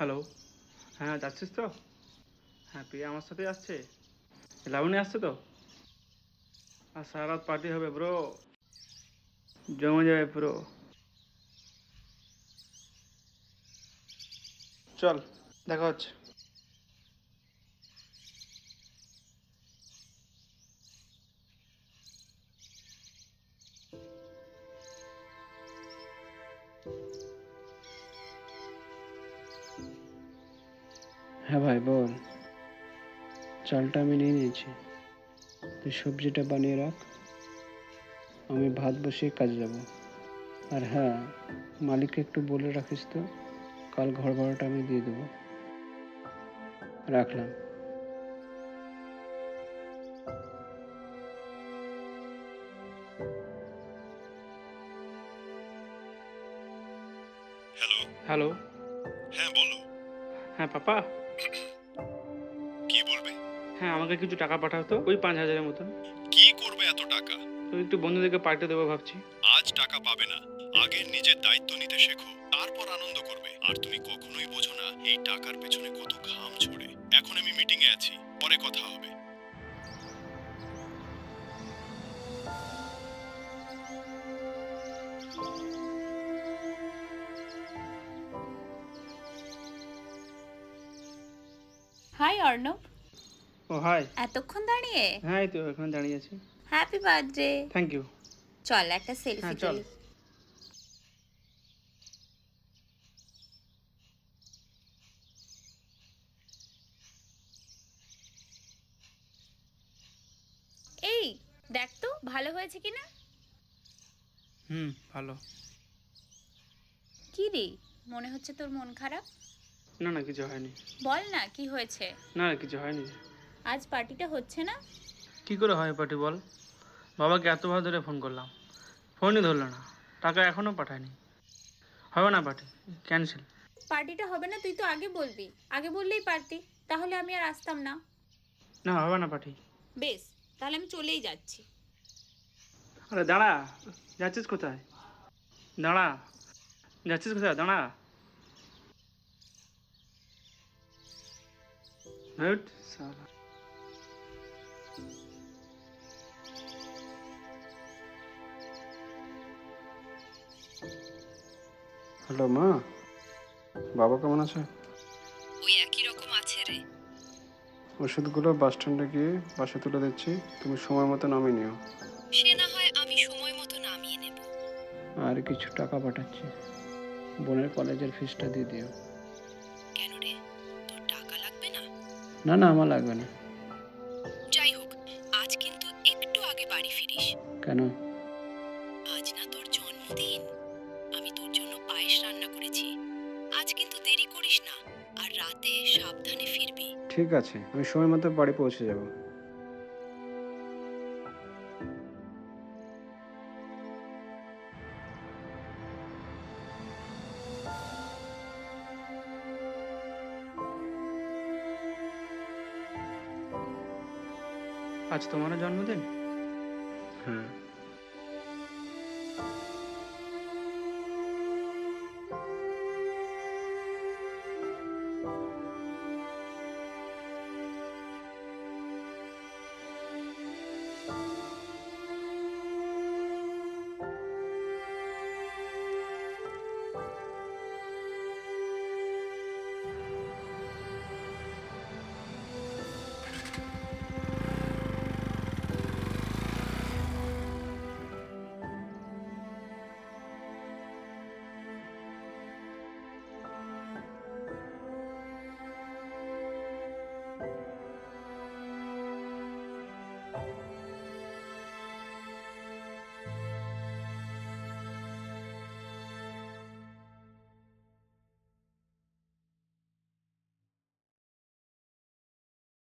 Hello. হ্যাঁ, যাচ্ছিস তো? হ্যাঁ, প্রিয়া আমার সাথেই আসছে। লাবণী আসছে তো? আর সারা রাত পার্টি হবে ব্রো। জমে যাবে পুরো। চল, দেখা হচ্ছে। হ্যাঁ ভাই বল। চালটা আমি নিয়ে নিয়েছি, তুই সবজিটা বানিয়ে রাখ, আমি ভাত বসিয়ে কাজে যাব। আর হ্যাঁ, মালিককে একটু বলে রাখিস তো, কাল ঘর ভাড়াটা আমি দিয়ে দেবো। রাখলাম। হ্যালো। হ্যালো। হ্যাঁ বলো। হ্যাঁ পাপা। কি বলবে? হ্যাঁ, আমাকে কিছু টাকা পাঠাও তো, ওই 5,000-এর মতন। কি করবে এত টাকা? তো একটু বন্ধুদেরকে পার্টি দেবো ভাবছি। আজ টাকা পাবে না। আগে নিজের দায়িত্ব নিতে শেখো, তারপর আনন্দ করবে। আর তুমি কখনোই বোঝো না এই টাকার পেছনে কত ঘাম ঝরে। এখন আমি মিটিং এ আছি, পরে কথা হবে। হাই অর্ণব, ও হাই। এতক্ষণ দাঁড়িয়ে? হ্যাঁ, এই তো এখানে দাঁড়িয়ে আছি। Happy birthday. Thank you. চল একটা হ্যাঁ, সেলফি চল। তুলি। এই দেখ তো ভালো হয়েছে কিনা। ভালো। কি রে, মনে হচ্ছে তোর মন খারাপ? না না, কিছু হয়নি। বল না কি হয়েছে। না না, কিছু হয়নি। আজ পার্টিটা হচ্ছে না? কি করে হয় পার্টি বল? বাবাকে এতবার ধরে ফোন করলাম, ফোনই ধরলো না। টাকা এখনও পাঠায়নি। হবে না পার্টি, ক্যান্সেল। পার্টিটা হবে না তুই তো আগে বলবি, আগে বললেই পারতি, তাহলে আমি আর আসতাম না। না, হবে না পার্টি। বেশ, তাহলে আমি চলেই যাচ্ছি। আরে দাঁড়া, যাচ্ছিস কোথায়? দাঁড়া, যাচ্ছিস কোথায়? দাঁড়া। হ্যাট শালা। হ্যালো মা, বাবা কেমন আছে? ওই একই রকম আছে রে। ওষুধগুলো বাস স্ট্যান্ডে গিয়ে বাসে তুলে দিচ্ছি, তুমি সময় মতো নামিয়ে নিও। সে না হয় আমি সময় মতো নামিয়ে নেব। আর কিছু টাকা পাঠাচ্ছি, বোনের কলেজের ফিসটা দিয়ে দিও। কেন রে, তোর টাকা লাগবে না? না না, আমার লাগবে না। যাই হোক, আজ কিন্তু একটু আগে বাড়ি ফিরিস। কেন? আজ না তোর জন্মদিন। আমি তোর জন্য পায়েস রান্না করেছি। আজ কিন্তু দেরি করিস না, আর রাতে সাবধানে ফিরবি। ঠিক আছে, আমি সময় মতো বাড়ি পৌঁছে যাব। আজ তোমারও জন্মদিন? হ্যাঁ।